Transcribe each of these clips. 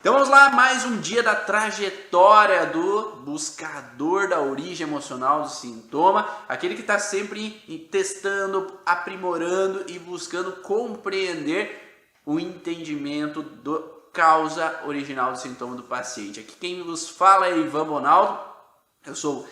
Então vamos lá, mais um dia da trajetória do buscador da origem emocional do sintoma, aquele que está sempre testando, aprimorando e buscando compreender o entendimento da causa original do sintoma do paciente. Aqui quem vos fala é Ivan Bonaldo, eu sou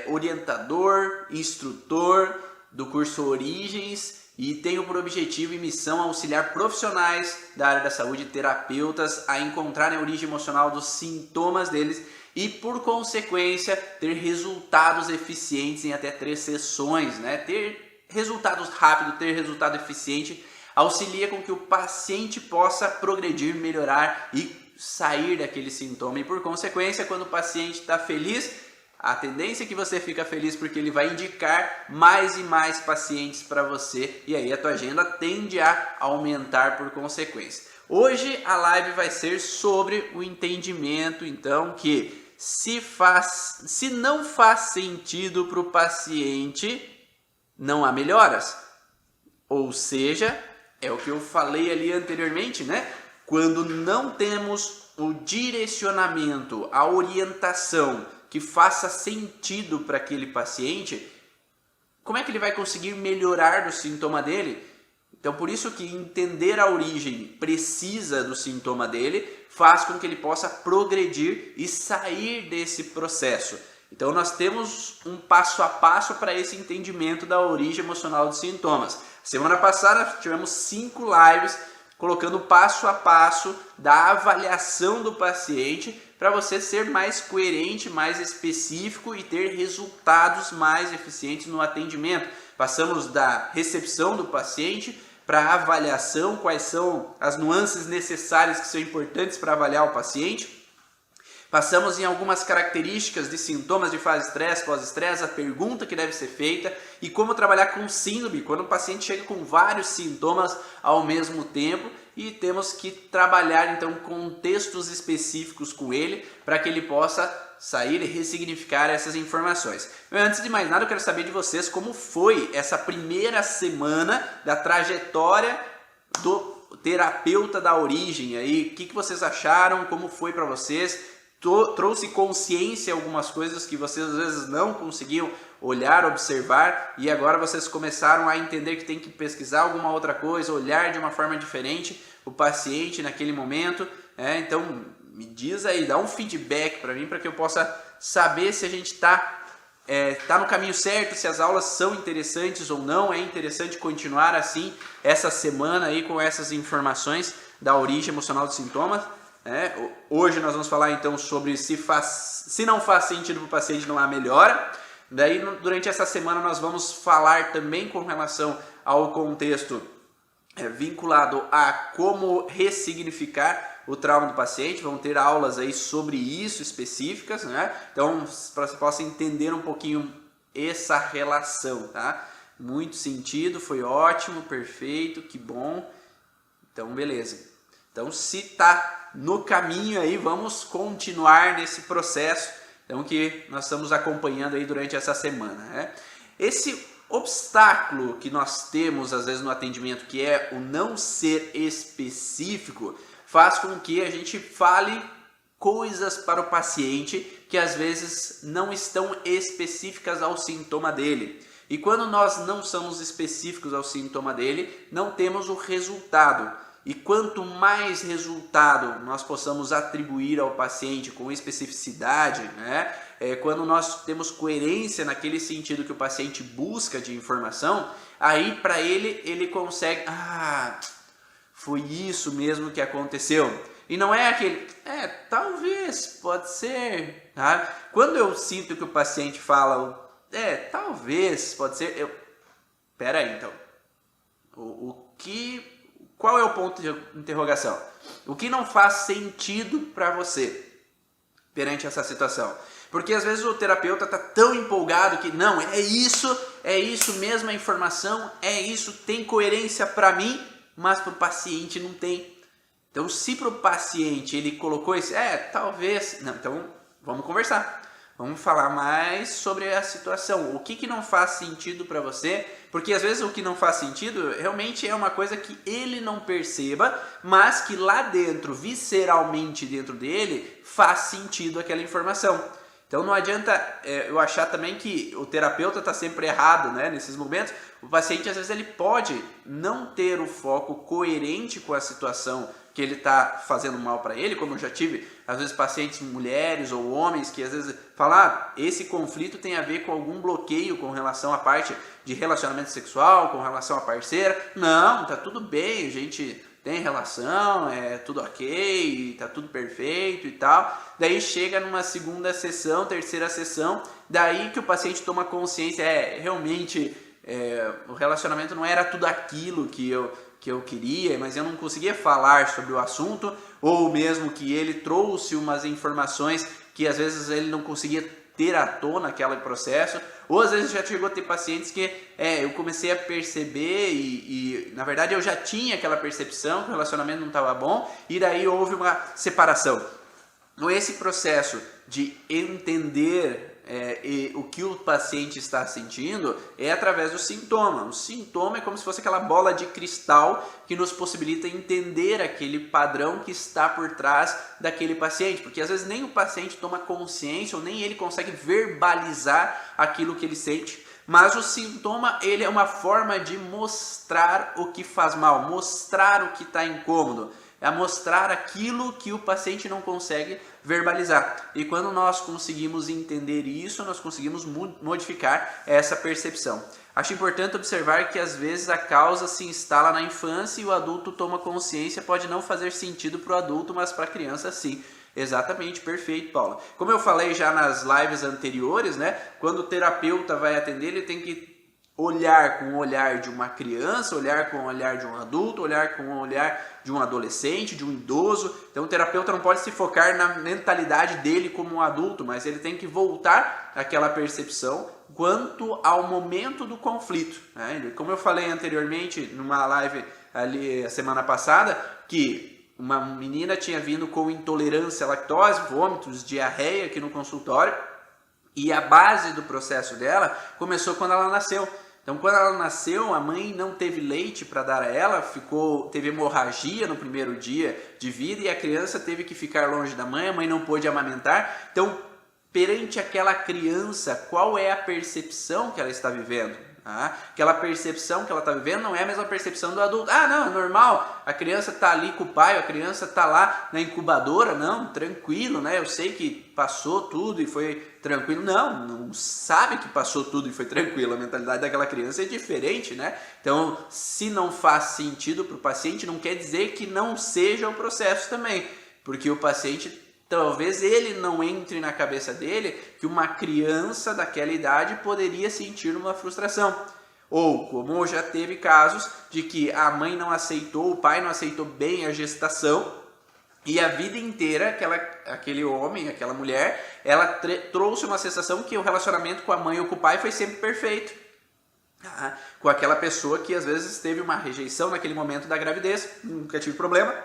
orientador, instrutor do curso Origens, e tenho por objetivo e missão auxiliar profissionais da área da saúde, terapeutas, a encontrarem a origem emocional dos sintomas deles e, por consequência, ter resultados eficientes em até 3 sessões, né? Ter resultados rápidos, ter resultado eficiente, auxilia com que o paciente possa progredir, melhorar e sair daquele sintoma. E, por consequência, quando o paciente está feliz, a tendência é que você fica feliz porque ele vai indicar mais e mais pacientes para você e aí a tua agenda tende a aumentar por consequência. Hoje a live vai ser sobre o entendimento, então, que se não faz sentido para o paciente, não há melhoras. Ou seja, é o que eu falei ali anteriormente, né? Quando não temos o direcionamento, a orientação que faça sentido para aquele paciente, como é que ele vai conseguir melhorar do sintoma dele? Então, por isso que entender a origem precisa do sintoma dele, faz com que ele possa progredir e sair desse processo. Então, nós temos um passo a passo para esse entendimento da origem emocional dos sintomas. Semana passada tivemos 5 lives colocando passo a passo da avaliação do paciente para você ser mais coerente, mais específico e ter resultados mais eficientes no atendimento. Passamos da recepção do paciente para a avaliação, quais são as nuances necessárias que são importantes para avaliar o paciente. Passamos em algumas características de sintomas de fase estresse, pós-estresse, a pergunta que deve ser feita e como trabalhar com síndrome, quando o paciente chega com vários sintomas ao mesmo tempo e temos que trabalhar então contextos específicos com ele para que ele possa sair e ressignificar essas informações. Antes de mais nada, eu quero saber de vocês como foi essa primeira semana da trajetória do terapeuta da origem aí, o que vocês acharam, como foi para vocês? Trouxe consciência algumas coisas que vocês às vezes não conseguiam olhar, observar e agora vocês começaram a entender que tem que pesquisar alguma outra coisa, olhar de uma forma diferente o paciente naquele momento. Então me diz aí, dá um feedback para mim para que eu possa saber se a gente está no caminho certo, se as aulas são interessantes ou não. É interessante continuar assim essa semana aí com essas informações da origem emocional dos sintomas. Hoje nós vamos falar então sobre se não faz sentido para o paciente, não há melhora. Daí durante essa semana nós vamos falar também com relação ao contexto vinculado a como ressignificar o trauma do paciente. Vão ter aulas aí sobre isso específicas, né? Então para você possa entender um pouquinho essa relação, tá? Muito sentido, foi ótimo, perfeito, que bom. Então beleza. Então se tá no caminho aí, vamos continuar nesse processo então, que nós estamos acompanhando aí durante essa semana, né? Esse obstáculo que nós temos às vezes no atendimento, que é o não ser específico, faz com que a gente fale coisas para o paciente que às vezes não estão específicas ao sintoma dele. E quando nós não somos específicos ao sintoma dele, não temos o resultado. E quanto mais resultado nós possamos atribuir ao paciente com especificidade, né? Quando nós temos coerência naquele sentido que o paciente busca de informação, aí para ele consegue, foi isso mesmo que aconteceu. E não é aquele, talvez, pode ser. Tá? Quando eu sinto que o paciente fala, talvez, pode ser, pera aí então, qual é o ponto de interrogação? O que não faz sentido para você perante essa situação? Porque às vezes o terapeuta está tão empolgado que não, é isso mesmo a informação, é isso, tem coerência para mim, mas para o paciente não tem. Então se para o paciente ele colocou esse, talvez, não, então vamos conversar. Vamos falar mais sobre a situação. O que não faz sentido para você Porque às vezes o que não faz sentido realmente é uma coisa que ele não perceba, mas que lá dentro, visceralmente dentro dele, faz sentido aquela informação. Então não adianta eu achar também que o terapeuta está sempre errado, né? Nesses momentos, o paciente às vezes ele pode não ter o foco coerente com a situação que ele está fazendo mal para ele, como eu já tive às vezes pacientes mulheres ou homens que às vezes falam, esse conflito tem a ver com algum bloqueio com relação à parte de relacionamento sexual, com relação à parceira. Não, tá tudo bem, a gente tem relação, é tudo ok, tá tudo perfeito e tal. Daí chega numa segunda sessão, terceira sessão, daí que o paciente toma consciência, realmente o relacionamento não era tudo aquilo que eu queria, mas eu não conseguia falar sobre o assunto, ou mesmo que ele trouxe umas informações que às vezes ele não conseguia ter à tona aquele processo, ou às vezes já chegou a ter pacientes que eu comecei a perceber e na verdade eu já tinha aquela percepção que o relacionamento não estava bom e daí houve uma separação. Então esse processo de entender o que o paciente está sentindo é através do sintoma. O sintoma é como se fosse aquela bola de cristal que nos possibilita entender aquele padrão que está por trás daquele paciente, porque às vezes nem o paciente toma consciência ou nem ele consegue verbalizar aquilo que ele sente, mas o sintoma ele é uma forma de mostrar o que faz mal, mostrar o que está incômodo, é mostrar aquilo que o paciente não consegue verbalizar. E quando nós conseguimos entender isso, nós conseguimos modificar essa percepção. Acho importante observar que às vezes a causa se instala na infância e o adulto toma consciência, pode não fazer sentido para o adulto, mas para a criança sim. Exatamente, perfeito, Paula. Como eu falei já nas lives anteriores, né? Quando o terapeuta vai atender, ele tem que olhar com o olhar de uma criança, olhar com o olhar de um adulto, olhar com o olhar de um adolescente, de um idoso. Então o terapeuta não pode se focar na mentalidade dele como um adulto, mas ele tem que voltar àquela percepção quanto ao momento do conflito, né? Como eu falei anteriormente numa live ali a semana passada, que uma menina tinha vindo com intolerância à lactose, vômitos, diarreia aqui no consultório, e a base do processo dela começou quando ela nasceu. Então, quando ela nasceu, a mãe não teve leite para dar a ela, teve hemorragia no primeiro dia de vida e a criança teve que ficar longe da mãe, a mãe não pôde amamentar. Então, perante aquela criança, qual é a percepção que ela está vivendo? Aquela percepção que ela está vivendo não é a mesma percepção do adulto. Não, é normal, a criança está ali com o pai, a criança está lá na incubadora, não, tranquilo, né? Eu sei que passou tudo e foi tranquilo. Não sabe que passou tudo e foi tranquilo, a mentalidade daquela criança é diferente, né? Então, se não faz sentido para o paciente, não quer dizer que não seja o processo também, porque o paciente, talvez ele não entre na cabeça dele que uma criança daquela idade poderia sentir uma frustração. Ou, como já teve casos de que a mãe não aceitou, o pai não aceitou bem a gestação e a vida inteira aquele homem, aquela mulher, ela trouxe uma sensação que o relacionamento com a mãe ou com o pai foi sempre perfeito. Com aquela pessoa que às vezes teve uma rejeição naquele momento da gravidez, nunca tive problema,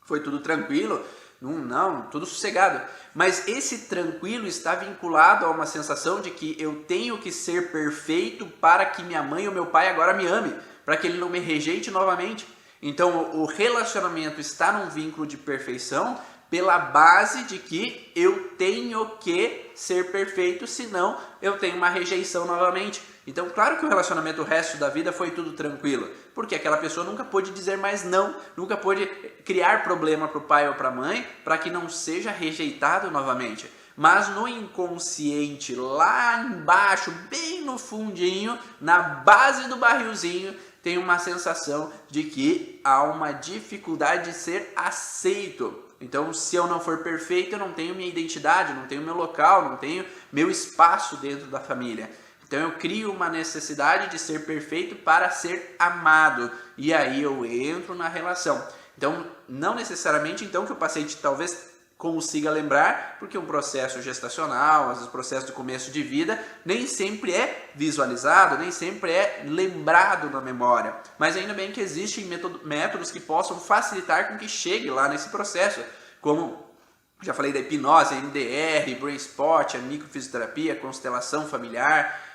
foi tudo tranquilo. Não, tudo sossegado. Mas esse tranquilo está vinculado a uma sensação de que eu tenho que ser perfeito para que minha mãe ou meu pai agora me ame, para que ele não me rejeite novamente. Então o relacionamento está num vínculo de perfeição pela base de que eu tenho que ser perfeito, senão eu tenho uma rejeição novamente. Então, claro que o relacionamento o resto da vida foi tudo tranquilo, porque aquela pessoa nunca pôde dizer mais não, nunca pôde criar problema para o pai ou para a mãe, para que não seja rejeitado novamente. Mas no inconsciente, lá embaixo, bem no fundinho, na base do barrilzinho, tem uma sensação de que há uma dificuldade de ser aceito. Então, se eu não for perfeito, eu não tenho minha identidade, não tenho meu local, não tenho meu espaço dentro da família. Então eu crio uma necessidade de ser perfeito para ser amado. E aí eu entro na relação. Então, não necessariamente então que o paciente talvez consiga lembrar, porque um processo gestacional, às vezes processo de começo de vida, nem sempre é visualizado, nem sempre é lembrado na memória. Mas ainda bem que existem métodos que possam facilitar com que chegue lá nesse processo, como já falei da hipnose, MDR, Brain Spot, a microfisioterapia, a constelação familiar,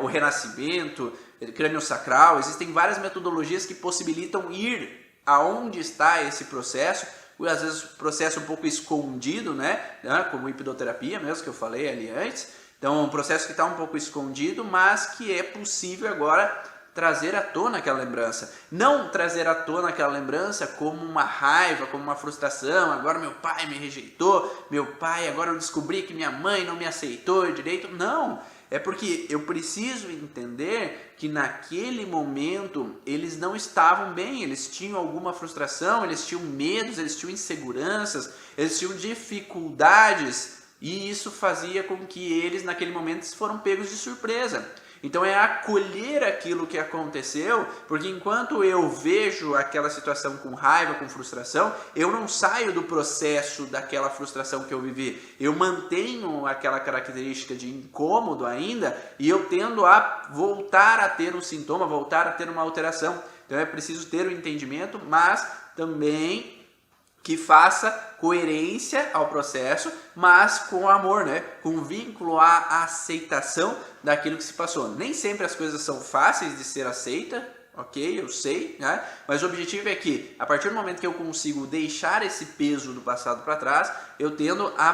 o renascimento, crânio sacral. Existem várias metodologias que possibilitam ir aonde está esse processo, às vezes processo um pouco escondido, né? Como hipnoterapia mesmo, que eu falei ali antes. Então, um processo que está um pouco escondido, mas que é possível agora trazer à tona aquela lembrança. Não trazer à tona aquela lembrança como uma raiva, como uma frustração. Agora meu pai me rejeitou, agora eu descobri que minha mãe não me aceitou direito. Não, é porque eu preciso entender que naquele momento eles não estavam bem, eles tinham alguma frustração, eles tinham medos, eles tinham inseguranças, eles tinham dificuldades, e isso fazia com que eles naquele momento foram pegos de surpresa. Então é acolher aquilo que aconteceu, porque enquanto eu vejo aquela situação com raiva, com frustração, eu não saio do processo daquela frustração que eu vivi. Eu mantenho aquela característica de incômodo ainda e eu tendo a voltar a ter um sintoma, voltar a ter uma alteração. Então é preciso ter o entendimento, mas também que faça coerência ao processo, mas com amor, né? Com vínculo à aceitação daquilo que se passou. Nem sempre as coisas são fáceis de ser aceitas, ok? Eu sei, né? Mas o objetivo é que, a partir do momento que eu consigo deixar esse peso do passado para trás, eu tendo a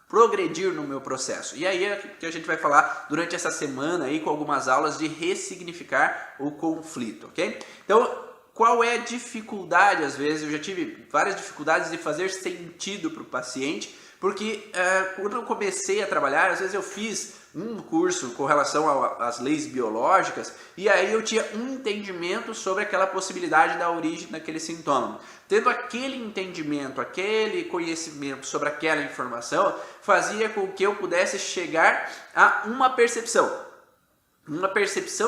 progredir no meu processo. E aí é que a gente vai falar durante essa semana aí com algumas aulas de ressignificar o conflito, ok? Então, qual é a dificuldade, às vezes, eu já tive várias dificuldades de fazer sentido para o paciente, porque quando eu comecei a trabalhar, às vezes eu fiz um curso com relação às leis biológicas, e aí eu tinha um entendimento sobre aquela possibilidade da origem daquele sintoma. Tendo aquele entendimento, aquele conhecimento sobre aquela informação, fazia com que eu pudesse chegar a uma percepção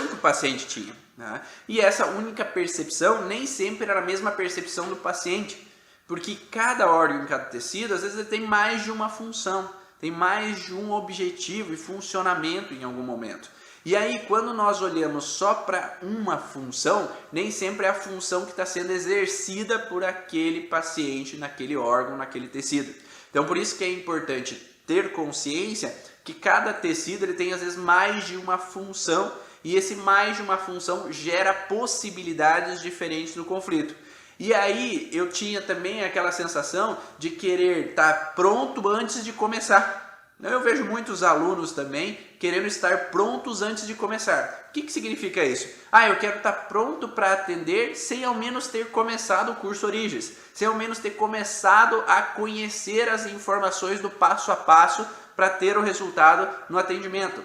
que o paciente tinha, né? E essa única percepção nem sempre era a mesma percepção do paciente, porque cada órgão, cada tecido, às vezes ele tem mais de uma função, tem mais de um objetivo e funcionamento em algum momento. E aí, quando nós olhamos só para uma função, nem sempre é a função que está sendo exercida por aquele paciente naquele órgão, naquele tecido. Então, por isso que é importante ter consciência que cada tecido ele tem às vezes mais de uma função, e esse mais de uma função gera possibilidades diferentes do conflito. E aí eu tinha também aquela sensação de querer estar pronto antes de começar. Eu vejo muitos alunos também querendo estar prontos antes de começar. O que significa isso? Eu quero estar pronto para atender sem ao menos ter começado o curso Origens, sem ao menos ter começado a conhecer as informações do passo a passo para ter o resultado no atendimento.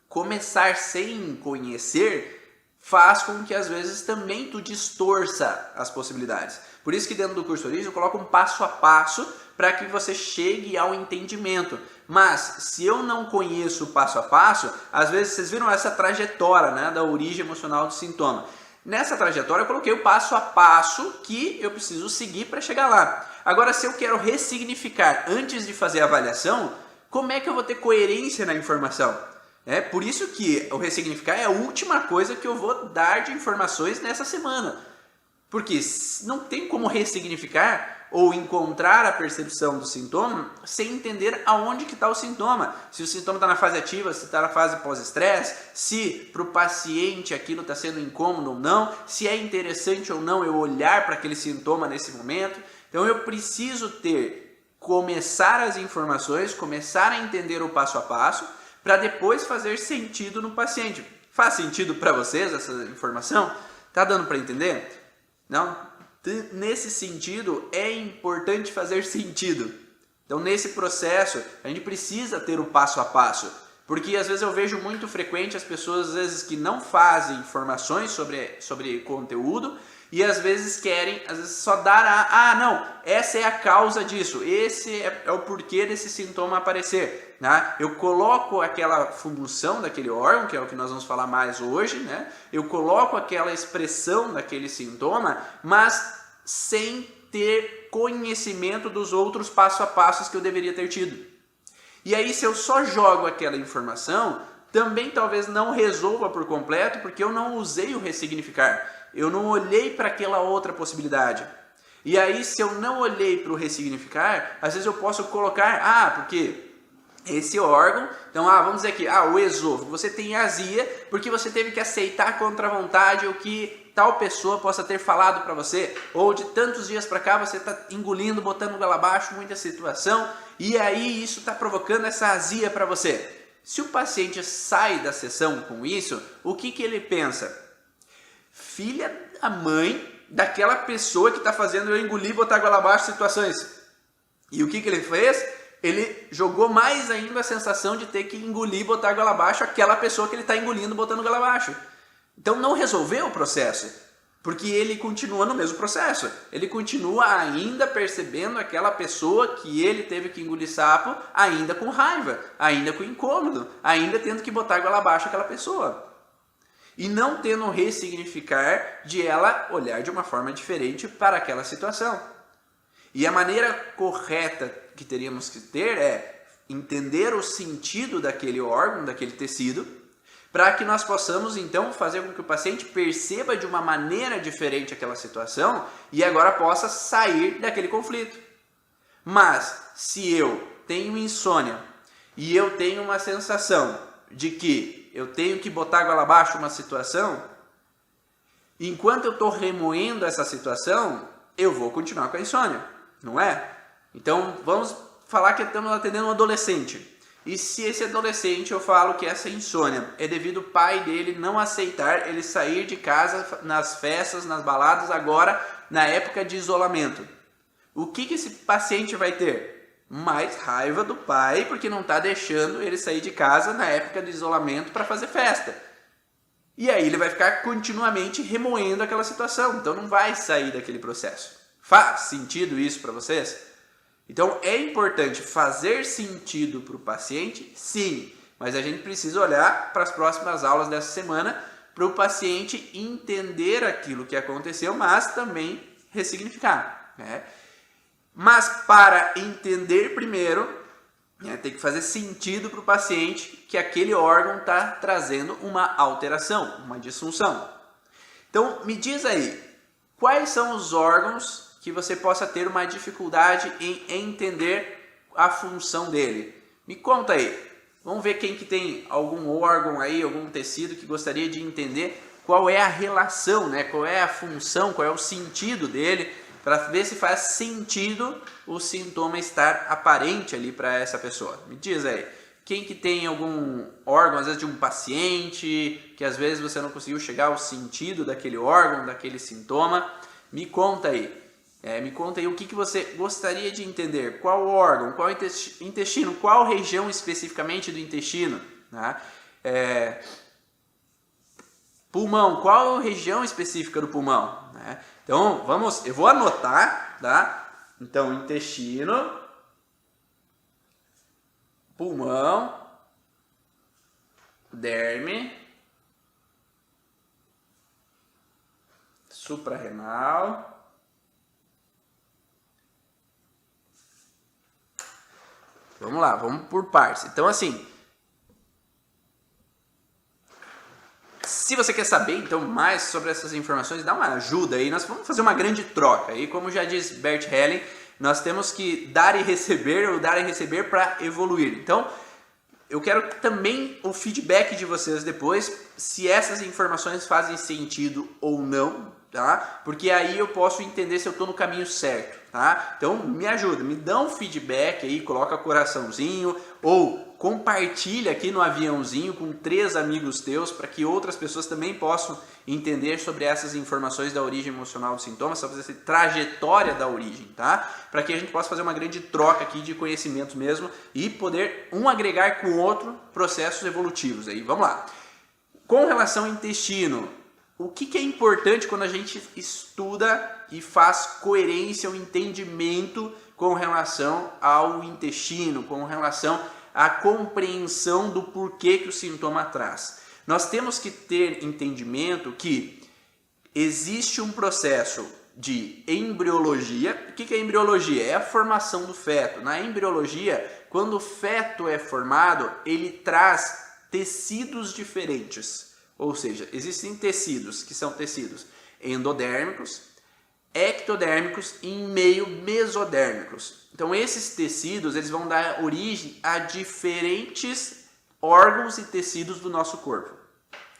Começar sem conhecer faz com que às vezes também tu distorça as possibilidades. Por isso que dentro do curso Origem eu coloco um passo a passo para que você chegue ao entendimento. Mas se eu não conheço o passo a passo, às vezes vocês viram essa trajetória, né, da origem emocional do sintoma. Nessa trajetória eu coloquei o passo a passo que eu preciso seguir para chegar lá. Agora, se eu quero ressignificar antes de fazer a avaliação, como é que eu vou ter coerência na informação? É por isso que o ressignificar é a última coisa que eu vou dar de informações nessa semana. Porque não tem como ressignificar ou encontrar a percepção do sintoma sem entender aonde que está o sintoma. Se o sintoma está na fase ativa, se está na fase pós-estresse, se para o paciente aquilo está sendo incômodo ou não, se é interessante ou não eu olhar para aquele sintoma nesse momento. Então eu preciso começar as informações, começar a entender o passo a passo, para depois fazer sentido no paciente. Faz sentido para vocês essa informação? Tá dando para entender? Não? Nesse sentido, é importante fazer sentido. Então, nesse processo, a gente precisa ter o passo a passo. Porque às vezes eu vejo muito frequente as pessoas às vezes que não fazem informações sobre conteúdo e às vezes querem, às vezes só dar não, essa é a causa disso, esse é o porquê desse sintoma aparecer, né? Eu coloco aquela função daquele órgão, que é o que nós vamos falar mais hoje, né? Eu coloco aquela expressão daquele sintoma, mas sem ter conhecimento dos outros passo a passos que eu deveria ter tido. E aí, se eu só jogo aquela informação, também talvez não resolva por completo, porque eu não usei o ressignificar. Eu não olhei para aquela outra possibilidade. E aí, se eu não olhei para o ressignificar, às vezes eu posso colocar, porque esse órgão. Então, vamos dizer aqui, o esôfago, você tem azia porque você teve que aceitar contra a vontade o que tal pessoa possa ter falado para você, ou de tantos dias para cá você está engolindo, botando goela abaixo muita situação, e aí isso está provocando essa azia para você. Se o paciente sai da sessão com isso, o que ele pensa? Filha da mãe daquela pessoa que está fazendo eu engolir e botar goela abaixo situações. E o que ele fez? Ele jogou mais ainda a sensação de ter que engolir e botar goela abaixo aquela pessoa que ele está engolindo e botando goela abaixo. Então não resolveu o processo, porque ele continua no mesmo processo. Ele continua ainda percebendo aquela pessoa que ele teve que engolir sapo, ainda com raiva, ainda com incômodo, ainda tendo que botar goela abaixo aquela pessoa. E não tendo ressignificar de ela olhar de uma forma diferente para aquela situação. E a maneira correta que teríamos que ter é entender o sentido daquele órgão, daquele tecido, para que nós possamos então fazer com que o paciente perceba de uma maneira diferente aquela situação e agora possa sair daquele conflito. Mas se eu tenho insônia e eu tenho uma sensação de que eu tenho que botar goela abaixo uma situação, enquanto eu estou remoendo essa situação, eu vou continuar com a insônia, não é? Então vamos falar que estamos atendendo um adolescente. E se esse adolescente, eu falo que essa insônia é devido ao pai dele não aceitar ele sair de casa nas festas, nas baladas, agora na época de isolamento. O que esse paciente vai ter? Mais raiva do pai porque não está deixando ele sair de casa na época do isolamento para fazer festa. E aí ele vai ficar continuamente remoendo aquela situação, então não vai sair daquele processo. Faz sentido isso para vocês? Então é importante fazer sentido para o paciente, sim, mas a gente precisa olhar para as próximas aulas dessa semana para o paciente entender aquilo que aconteceu, mas também ressignificar, né? Mas para entender primeiro, tem que fazer sentido para o paciente que aquele órgão está trazendo uma alteração, uma disfunção. Então me diz aí, quais são os órgãos que você possa ter uma dificuldade em entender a função dele? Me conta aí. Vamos ver quem que tem algum órgão aí, algum tecido que gostaria de entender qual é a relação, né? Qual é a função, qual é o sentido dele, para ver se faz sentido o sintoma estar aparente ali para essa pessoa. Me diz aí. Quem que tem algum órgão, às vezes de um paciente, que às vezes você não conseguiu chegar ao sentido daquele órgão, daquele sintoma? Me conta aí. Me conta aí o que você gostaria de entender. Qual órgão, qual intestino, qual região especificamente do intestino? Né? Pulmão, qual região específica do pulmão? Né? Então, eu vou anotar, tá? Então, intestino, pulmão, derme, suprarrenal, vamos lá, vamos por partes. Então, assim, se você quer saber então mais sobre essas informações, dá uma ajuda aí. Nós vamos fazer uma grande troca. E como já diz Bert Helling, nós temos que dar e receber, ou dar e receber para evoluir. Então, eu quero também o feedback de vocês depois, se essas informações fazem sentido ou não, tá? Porque aí eu posso entender se eu estou no caminho certo, tá? Então me ajuda, me dá um feedback aí, coloca coraçãozinho ou compartilha aqui no aviãozinho com 3 amigos teus para que outras pessoas também possam entender sobre essas informações da origem emocional do sintoma, sobre essa trajetória da origem, tá? Para que a gente possa fazer uma grande troca aqui de conhecimentos mesmo e poder um agregar com o outro processos evolutivos aí. Vamos lá. Com relação ao intestino, o que é importante quando a gente estuda e faz coerência, o entendimento com relação ao intestino, com relação à compreensão do porquê que o sintoma traz? Nós temos que ter entendimento que existe um processo de embriologia. O que é embriologia? É a formação do feto. Na embriologia, quando o feto é formado, ele traz tecidos diferentes. Ou seja, existem tecidos que são tecidos endodérmicos, ectodérmicos e em meio mesodérmicos. Então esses tecidos eles vão dar origem a diferentes órgãos e tecidos do nosso corpo.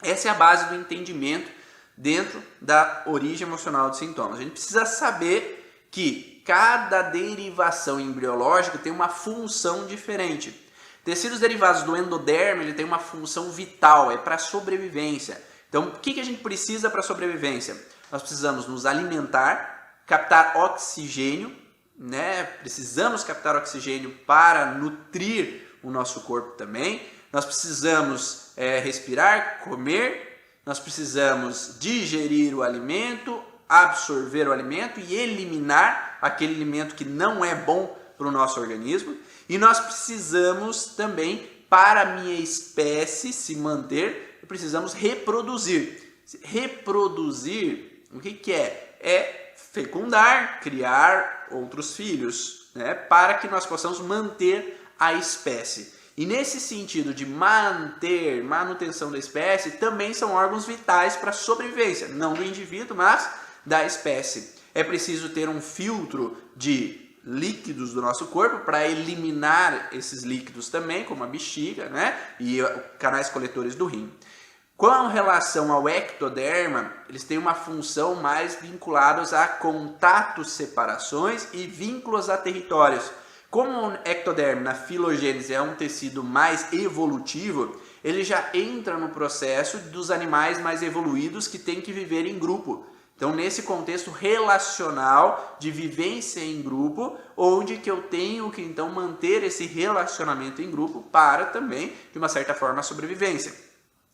Essa é a base do entendimento dentro da origem emocional dos sintomas. A gente precisa saber que cada derivação embriológica tem uma função diferente. Tecidos derivados do endoderme ele tem uma função vital, é para sobrevivência. Então, o que a gente precisa para sobrevivência? Nós precisamos nos alimentar, captar oxigênio, né? Precisamos captar oxigênio para nutrir o nosso corpo também. Nós precisamos respirar, comer, nós precisamos digerir o alimento, absorver o alimento e eliminar aquele alimento que não é bom para o nosso organismo. E nós precisamos também, para a minha espécie se manter, precisamos reproduzir. Reproduzir, o que é? É fecundar, criar outros filhos, né? Para que nós possamos manter a espécie. E nesse sentido de manutenção da espécie, também são órgãos vitais para a sobrevivência, não do indivíduo, mas da espécie. É preciso ter um filtro de líquidos do nosso corpo para eliminar esses líquidos também, como a bexiga, né? E canais coletores do rim. Com relação ao ectoderma, eles têm uma função mais vinculados a contatos, separações e vínculos a territórios. Como o ectoderma na filogênese é um tecido mais evolutivo, ele já entra no processo dos animais mais evoluídos que têm que viver em grupo. Então, nesse contexto relacional de vivência em grupo, onde que eu tenho que então manter esse relacionamento em grupo para também, de uma certa forma, a sobrevivência.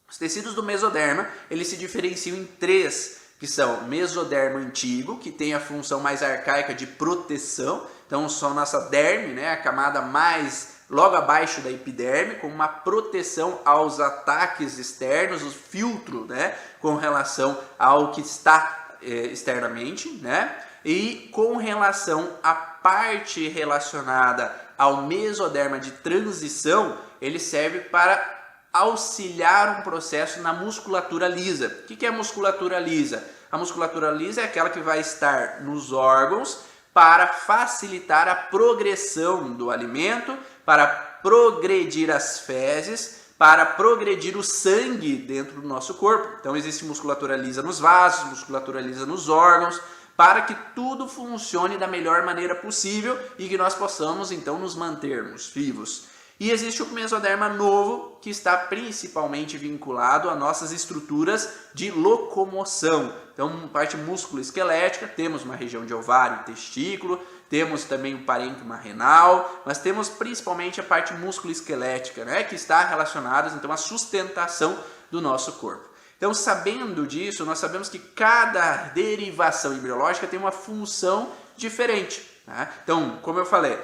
Os tecidos do mesoderma, eles se diferenciam em três, que são mesoderma antigo, que tem a função mais arcaica de proteção. Então, só nossa derme, né, a camada mais logo abaixo da epiderme, com uma proteção aos ataques externos, o filtro, né, com relação ao que está externamente, né? E com relação à parte relacionada ao mesoderma de transição, ele serve para auxiliar um processo na musculatura lisa. O que é musculatura lisa? A musculatura lisa é aquela que vai estar nos órgãos para facilitar a progressão do alimento, para progredir as fezes, para progredir o sangue dentro do nosso corpo. Então existe musculatura lisa nos vasos, musculatura lisa nos órgãos, para que tudo funcione da melhor maneira possível e que nós possamos então nos mantermos vivos. E existe o mesoderma novo, que está principalmente vinculado a nossas estruturas de locomoção. Então, parte músculo-esquelética, temos uma região de ovário e testículo, temos também o parênquima renal, mas temos principalmente a parte músculo-esquelética, né, que está relacionada então à sustentação do nosso corpo. Então, sabendo disso, nós sabemos que cada derivação embriológica tem uma função diferente. Tá? Então, como eu falei,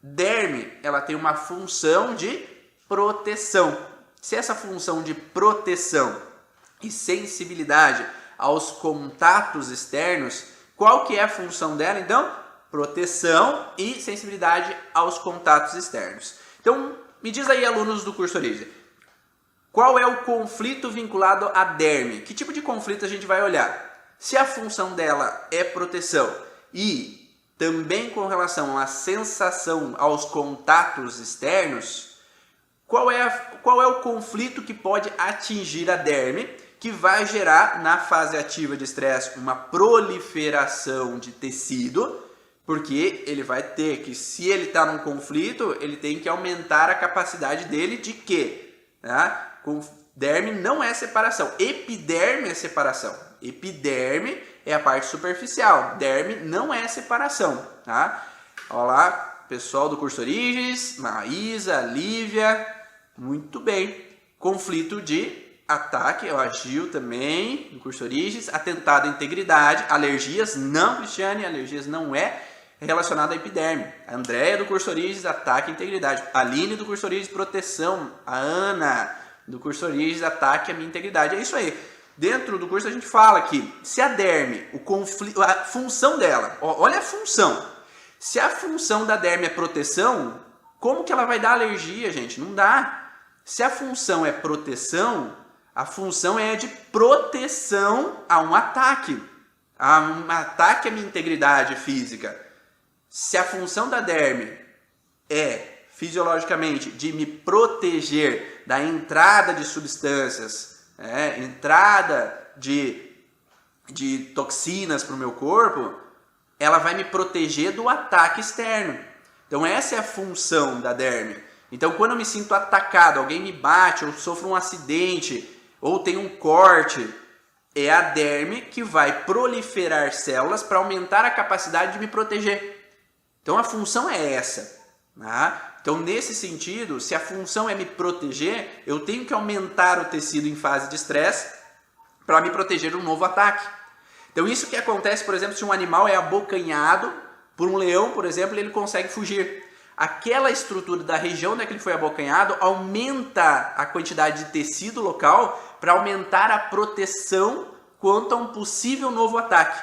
derme, ela tem uma função de proteção. Se essa função de proteção e sensibilidade aos contatos externos, qual que é a função dela, então? Proteção e sensibilidade aos contatos externos. Então, me diz aí, alunos do curso Origem, qual é o conflito vinculado à derme? Que tipo de conflito a gente vai olhar? Se a função dela é proteção e também com relação à sensação aos contatos externos, qual é o conflito que pode atingir a derme, que vai gerar na fase ativa de estresse uma proliferação de tecido, porque ele vai ter que, se ele está num conflito, ele tem que aumentar a capacidade dele de quê? Tá? Derme não é separação, epiderme é separação. Epiderme é a parte superficial, derme não é separação, tá? Olha lá, pessoal do curso Origens, Maísa, Lívia, muito bem. Conflito de ataque, a Gil também, no curso Origens, atentado à integridade, alergias, não, Cristiane, alergias não é relacionado à epiderme. A Andréia do curso Origens, ataque à integridade. A Aline do curso Origens, proteção. A Ana do curso Origens, ataque à minha integridade. É isso aí. Dentro do curso a gente fala que se a derme, a função dela, olha a função. Se a função da derme é proteção, como que ela vai dar alergia, gente? Não dá. Se a função é proteção, a função é de proteção a um ataque. um ataque à minha integridade física, se a função da derme é fisiologicamente de me proteger da entrada de substâncias, entrada de toxinas para o meu corpo, ela vai me proteger do ataque externo. Então essa é a função da derme. Então quando eu me sinto atacado, alguém me bate, ou sofro um acidente, ou tem um corte, é a derme que vai proliferar células para aumentar a capacidade de me proteger. Então a função é essa. Tá? Então nesse sentido, se a função é me proteger, eu tenho que aumentar o tecido em fase de estresse para me proteger de um novo ataque. Então isso que acontece, por exemplo, se um animal é abocanhado por um leão, por exemplo, ele consegue fugir. Aquela estrutura da região onde ele foi abocanhado aumenta a quantidade de tecido local para aumentar a proteção quanto a um possível novo ataque.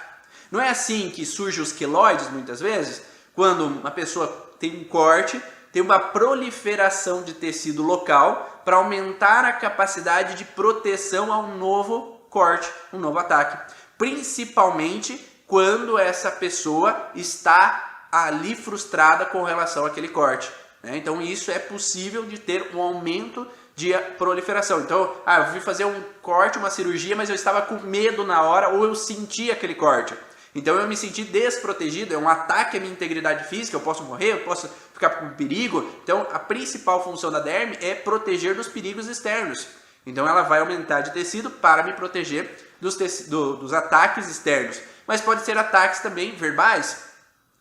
Não é assim que surgem os queloides muitas vezes? Quando uma pessoa tem um corte, tem uma proliferação de tecido local para aumentar a capacidade de proteção a um novo corte, um novo ataque. Principalmente quando essa pessoa está ali frustrada com relação àquele corte. Então isso é possível de ter um aumento de proliferação. Então, eu fui fazer um corte, uma cirurgia, mas eu estava com medo na hora ou eu senti aquele corte. Então eu me senti desprotegido, é um ataque à minha integridade física, eu posso morrer, eu posso ficar com perigo. Então a principal função da derme é proteger dos perigos externos. Então ela vai aumentar de tecido para me proteger dos ataques externos. Mas pode ser ataques também verbais.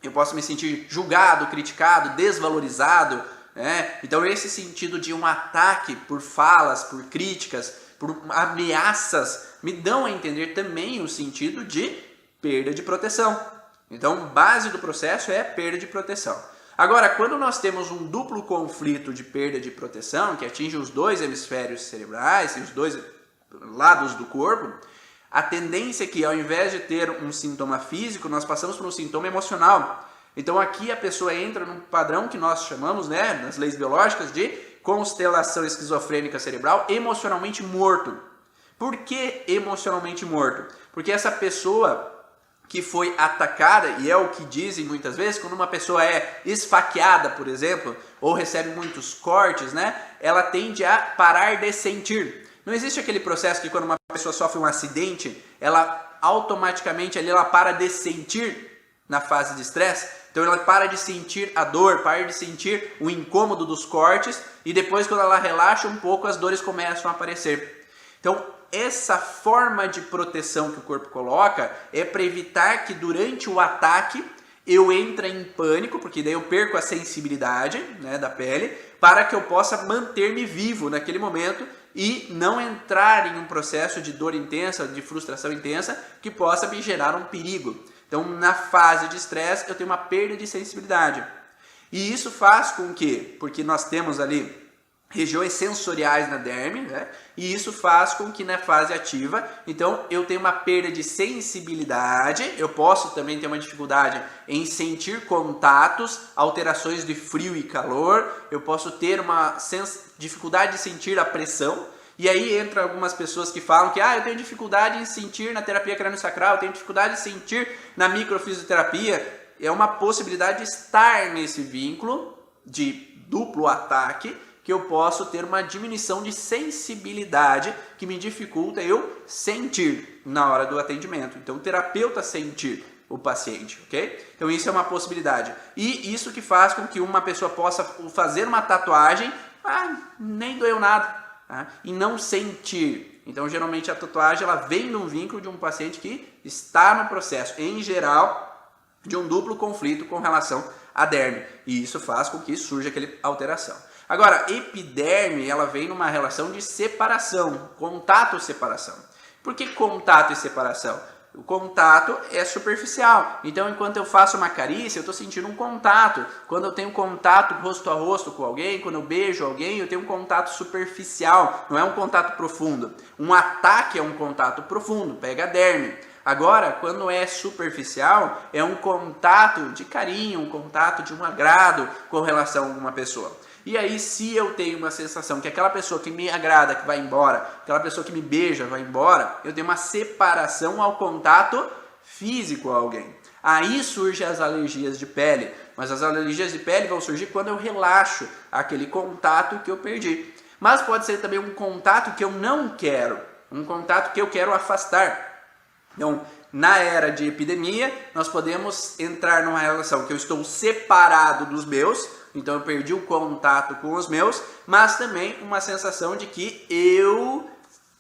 Eu posso me sentir julgado, criticado, desvalorizado. Então esse sentido de um ataque por falas, por críticas, por ameaças, me dão a entender também o sentido de perda de proteção. Então, base do processo é perda de proteção. Agora, quando nós temos um duplo conflito de perda de proteção, que atinge os dois hemisférios cerebrais e os dois lados do corpo, a tendência é que, ao invés de ter um sintoma físico, nós passamos por um sintoma emocional. Então, aqui a pessoa entra num padrão que nós chamamos, nas leis biológicas, de constelação esquizofrênica cerebral emocionalmente morto. Por que emocionalmente morto? Porque essa pessoa que foi atacada, e é o que dizem muitas vezes, quando uma pessoa é esfaqueada, por exemplo, ou recebe muitos cortes, ela tende a parar de sentir. Não existe aquele processo que quando uma pessoa sofre um acidente, ela automaticamente ali ela para de sentir na fase de estresse. Então ela para de sentir a dor, para de sentir o incômodo dos cortes, e depois quando ela relaxa um pouco, as dores começam a aparecer. Então, essa forma de proteção que o corpo coloca é para evitar que durante o ataque eu entre em pânico, porque daí eu perco a sensibilidade da pele, para que eu possa manter-me vivo naquele momento e não entrar em um processo de dor intensa, de frustração intensa, que possa me gerar um perigo. Então, na fase de estresse, eu tenho uma perda de sensibilidade. E isso faz com que, porque nós temos ali regiões sensoriais na derme, e isso faz com que na fase ativa, então eu tenho uma perda de sensibilidade, eu posso também ter uma dificuldade em sentir contatos, alterações de frio e calor, eu posso ter uma dificuldade de sentir a pressão, e aí entra algumas pessoas que falam que eu tenho dificuldade em sentir na terapia crânio-sacral, eu tenho dificuldade em sentir na microfisioterapia. É uma possibilidade de estar nesse vínculo de duplo ataque, que eu posso ter uma diminuição de sensibilidade que me dificulta eu sentir na hora do atendimento. Então, o terapeuta sentir o paciente, ok? Então, isso é uma possibilidade. E isso que faz com que uma pessoa possa fazer uma tatuagem, nem doeu nada, e não sentir. Então, geralmente, a tatuagem ela vem de um vínculo de um paciente que está no processo, em geral, de um duplo conflito com relação à derme. E isso faz com que surja aquela alteração. Agora, epiderme, ela vem numa relação de separação, contato-separação. Por que contato e separação? O contato é superficial. Então, enquanto eu faço uma carícia, eu estou sentindo um contato. Quando eu tenho contato rosto a rosto com alguém, quando eu beijo alguém, eu tenho um contato superficial, não é um contato profundo. Um ataque é um contato profundo, pega a derme. Agora, quando é superficial, é um contato de carinho, um contato de um agrado com relação a uma pessoa. E aí, se eu tenho uma sensação que aquela pessoa que me agrada, que vai embora, aquela pessoa que me beija, vai embora, eu tenho uma separação ao contato físico a alguém. Aí surgem as alergias de pele, mas as alergias de pele vão surgir quando eu relaxo aquele contato que eu perdi. Mas pode ser também um contato que eu não quero, um contato que eu quero afastar. Então, na era de epidemia, nós podemos entrar numa relação que eu estou separado dos meus, então eu perdi o contato com os meus, mas também uma sensação de que eu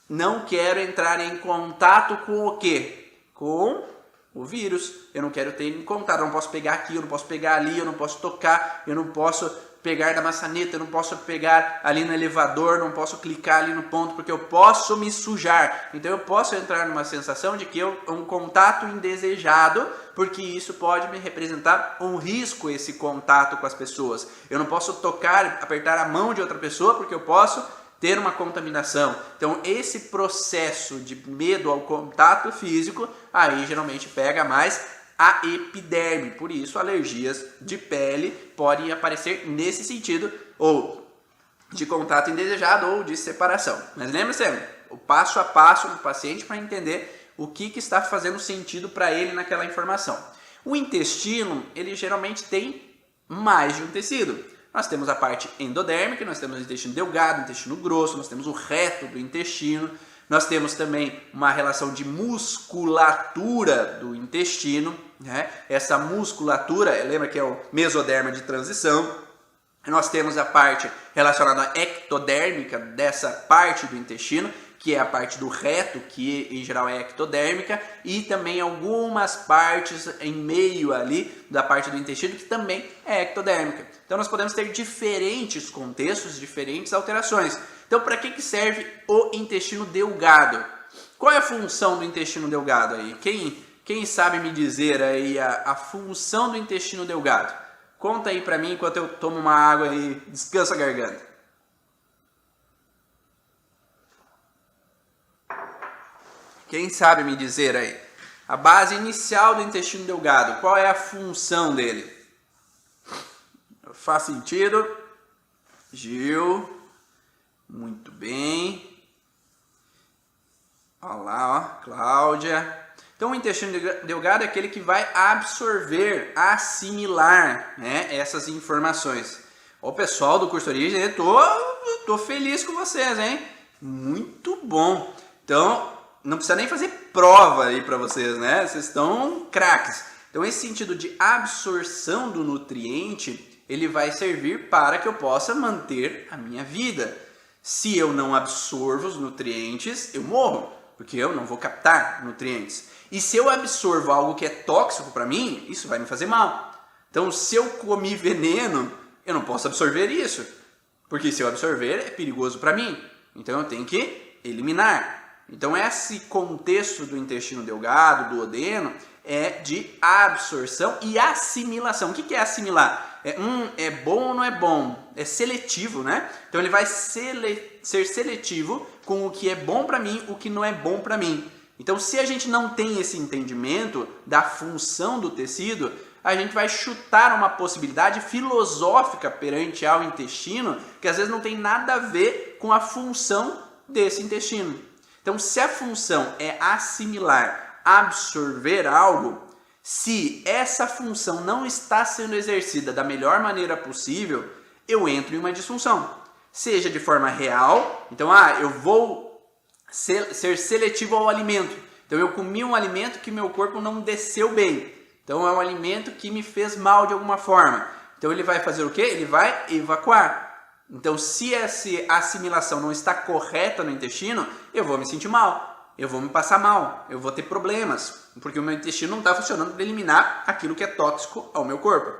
não quero entrar em contato com o quê? Com o vírus. Eu não quero ter em contato, eu não posso pegar aqui, eu não posso pegar ali, eu não posso tocar, eu não posso pegar da maçaneta, eu não posso pegar ali no elevador, não posso clicar ali no ponto, porque eu posso me sujar. Então eu posso entrar numa sensação de que um contato indesejado, porque isso pode me representar um risco, esse contato com as pessoas. Eu não posso tocar, apertar a mão de outra pessoa, porque eu posso ter uma contaminação. Então esse processo de medo ao contato físico, aí geralmente pega mais a epiderme, por isso alergias de pele podem aparecer nesse sentido, ou de contato indesejado ou de separação. Mas lembre sempre, o passo a passo do paciente para entender o que está fazendo sentido para ele naquela informação. O intestino, ele geralmente tem mais de um tecido. Nós temos a parte endodérmica, nós temos o intestino delgado, o intestino grosso, nós temos o reto do intestino, nós temos também uma relação de musculatura do intestino, né? Essa musculatura, lembra que é o mesoderma de transição. Nós temos a parte relacionada à ectodérmica dessa parte do intestino, que é a parte do reto, que em geral é ectodérmica, e também algumas partes em meio ali da parte do intestino que também é ectodérmica. Então nós podemos ter diferentes contextos, diferentes alterações. Então para que serve o intestino delgado? Qual é a função do intestino delgado aí? Quem sabe me dizer aí a função do intestino delgado? Conta aí para mim enquanto eu tomo uma água e descanso a garganta. Quem sabe me dizer aí? A base inicial do intestino delgado, qual é a função dele? Faz sentido? Gil, muito bem. Olha lá, ó, Cláudia. Então o intestino delgado é aquele que vai absorver, assimilar, né, essas informações. O pessoal do curso de origem, tô feliz com vocês, hein? Muito bom. Então, não precisa nem fazer prova aí para vocês, né? Vocês estão craques. Então, esse sentido de absorção do nutriente, ele vai servir para que eu possa manter a minha vida. Se eu não absorvo os nutrientes, eu morro, porque eu não vou captar nutrientes. E se eu absorvo algo que é tóxico para mim, isso vai me fazer mal. Então, se eu comi veneno, eu não posso absorver isso, porque se eu absorver, é perigoso para mim. Então, eu tenho que eliminar. Então esse contexto do intestino delgado, do duodeno, é de absorção e assimilação. O que é assimilar? É bom ou não é bom? É seletivo, né? Então ele vai ser seletivo com o que é bom para mim, o que não é bom para mim. Então se a gente não tem esse entendimento da função do tecido, a gente vai chutar uma possibilidade filosófica perante ao intestino, que às vezes não tem nada a ver com a função desse intestino. Então, se a função é assimilar, absorver algo, se essa função não está sendo exercida da melhor maneira possível, eu entro em uma disfunção. Seja de forma real, então, eu vou ser seletivo ao alimento. Então, eu comi um alimento que meu corpo não desceu bem. Então, é um alimento que me fez mal de alguma forma. Então, ele vai fazer o quê? Ele vai evacuar. Então, se essa assimilação não está correta no intestino, eu vou me sentir mal, eu vou me passar mal, eu vou ter problemas, porque o meu intestino não está funcionando para eliminar aquilo que é tóxico ao meu corpo.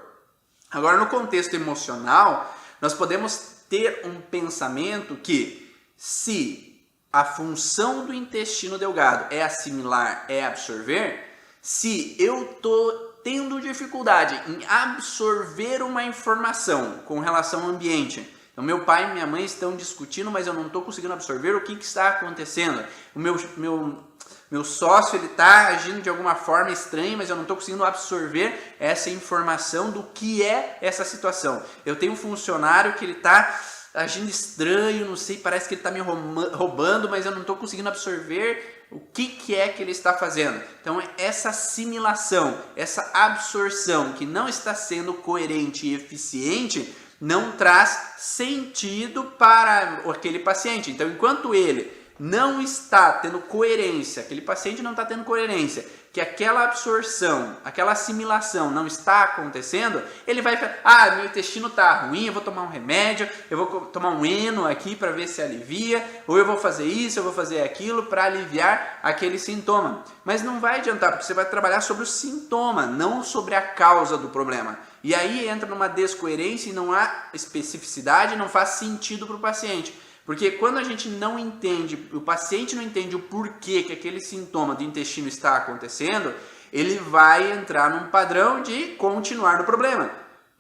Agora, no contexto emocional, nós podemos ter um pensamento que, se a função do intestino delgado é assimilar, é absorver, se eu estou tendo dificuldade em absorver uma informação com relação ao ambiente, então, meu pai e minha mãe estão discutindo, mas eu não estou conseguindo absorver o que está acontecendo. O meu sócio está agindo de alguma forma estranha, mas eu não estou conseguindo absorver essa informação do que é essa situação. Eu tenho um funcionário que ele está agindo estranho, não sei, parece que ele está me roubando, mas eu não estou conseguindo absorver o que é que ele está fazendo. Então essa assimilação, essa absorção que não está sendo coerente e eficiente, não traz sentido para aquele paciente. Então enquanto ele não está tendo coerência, aquele paciente não está tendo coerência, que aquela absorção, aquela assimilação não está acontecendo, ele vai falar, meu intestino está ruim, eu vou tomar um remédio, eu vou tomar um Eno aqui para ver se alivia, ou eu vou fazer isso, eu vou fazer aquilo para aliviar aquele sintoma. Mas não vai adiantar, porque você vai trabalhar sobre o sintoma, não sobre a causa do problema. E aí entra numa descoerência e não há especificidade, não faz sentido para o paciente. Porque quando a gente não entende, o paciente não entende o porquê que aquele sintoma do intestino está acontecendo, ele vai entrar num padrão de continuar no problema.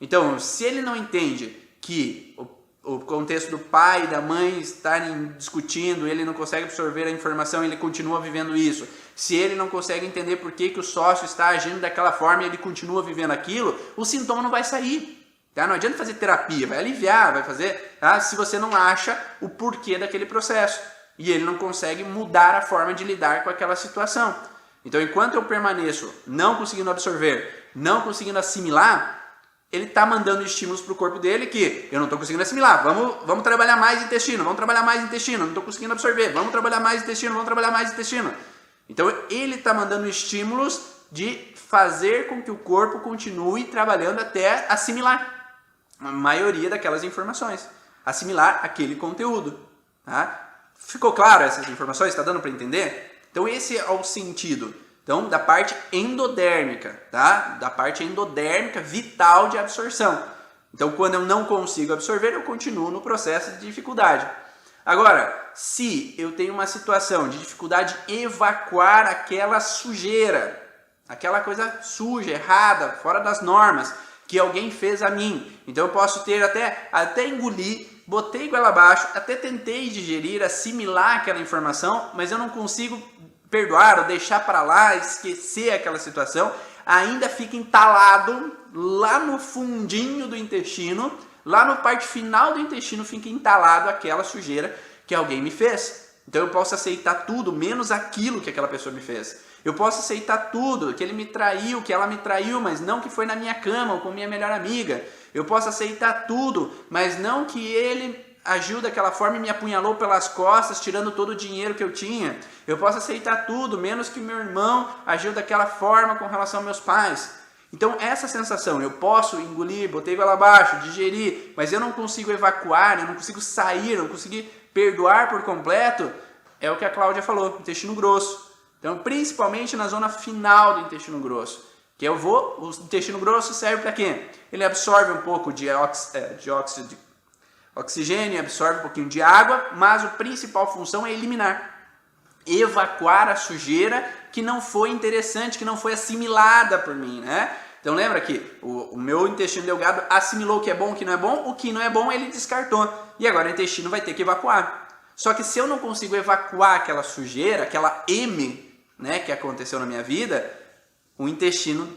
Então, se ele não entende que o contexto do pai e da mãe estarem discutindo, ele não consegue absorver a informação, ele continua vivendo isso. Se ele não consegue entender por que o sócio está agindo daquela forma e ele continua vivendo aquilo, o sintoma não vai sair. Tá? Não adianta fazer terapia, vai aliviar, vai fazer, tá? Se você não acha o porquê daquele processo e ele não consegue mudar a forma de lidar com aquela situação. Então, enquanto eu permaneço não conseguindo absorver, não conseguindo assimilar, ele está mandando estímulos para o corpo dele que eu não estou conseguindo assimilar, vamos trabalhar mais intestino, vamos trabalhar mais intestino, não estou conseguindo absorver, vamos trabalhar mais intestino, vamos trabalhar mais intestino. Então, ele está mandando estímulos de fazer com que o corpo continue trabalhando até assimilar a maioria daquelas informações, assimilar aquele conteúdo. Tá? Ficou claro essas informações? Está dando para entender? Então esse é o sentido da parte endodérmica, tá? Da parte endodérmica vital de absorção. Então quando eu não consigo absorver, eu continuo no processo de dificuldade. Agora, se eu tenho uma situação de dificuldade em evacuar aquela sujeira, aquela coisa suja, errada, fora das normas, que alguém fez a mim. Então eu posso ter até engolir, botei goela abaixo, até tentei digerir, assimilar aquela informação, mas eu não consigo perdoar ou deixar para lá, esquecer aquela situação, ainda fica entalado lá no fundinho do intestino, lá no parte final do intestino fica entalado aquela sujeira que alguém me fez. Então eu posso aceitar tudo, menos aquilo que aquela pessoa me fez. Eu posso aceitar tudo, que ele me traiu, que ela me traiu, mas não que foi na minha cama ou com minha melhor amiga. Eu posso aceitar tudo, mas não que ele agiu daquela forma e me apunhalou pelas costas, tirando todo o dinheiro que eu tinha. Eu posso aceitar tudo, menos que meu irmão agiu daquela forma com relação aos meus pais. Então essa sensação, eu posso engolir, botei goela abaixo, digerir, mas eu não consigo evacuar, eu não consigo sair, eu não consigo perdoar por completo, é o que a Cláudia falou, intestino grosso. Então, principalmente na zona final do intestino grosso. Que o intestino grosso serve para quê? Ele absorve um pouco de oxigênio, absorve um pouquinho de água, mas a principal função é eliminar. Evacuar a sujeira que não foi interessante, que não foi assimilada por mim, né? Então lembra que o meu intestino delgado assimilou o que é bom, o que não é bom ele descartou. E agora o intestino vai ter que evacuar. Só que se eu não consigo evacuar aquela sujeira, aquela M, né, que aconteceu na minha vida, o intestino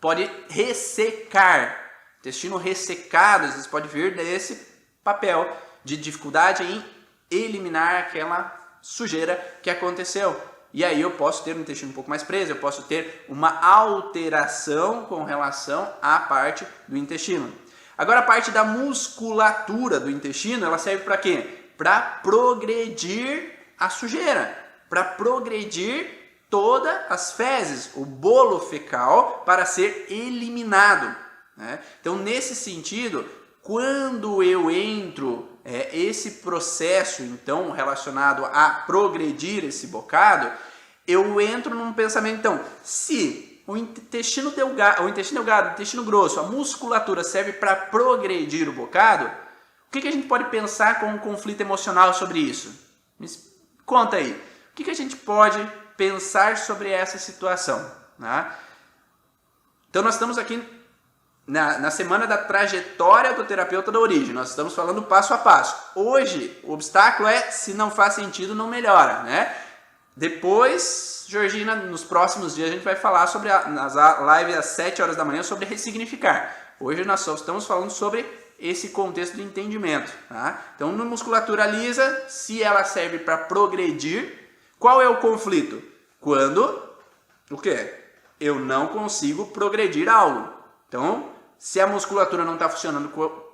pode ressecar. O intestino ressecado, às vezes pode vir desse papel de dificuldade em eliminar aquela sujeira que aconteceu. E aí eu posso ter um intestino um pouco mais preso, eu posso ter uma alteração com relação à parte do intestino. Agora a parte da musculatura do intestino, ela serve para quê? Para progredir a sujeira, para progredir todas as fezes, o bolo fecal para ser eliminado. Né? Então, nesse sentido, quando eu entro esse processo então relacionado a progredir esse bocado, eu entro num pensamento, então, se o intestino delgado, o intestino grosso, a musculatura serve para progredir o bocado, o que a gente pode pensar com um conflito emocional sobre isso? Me conta aí. O que a gente pode pensar sobre essa situação? Né? Então nós estamos aqui na semana da trajetória do terapeuta da origem. Nós estamos falando passo a passo. Hoje o obstáculo é se não faz sentido, não melhora. Né? Depois, Georgina, nos próximos dias a gente vai falar sobre nas lives às 7 horas da manhã sobre ressignificar. Hoje nós só estamos falando sobre esse contexto de entendimento. Tá? Então, na musculatura lisa, se ela serve para progredir, Qual é o conflito? Quando o quê? Eu não consigo progredir algo. Então, se a musculatura não está funcionando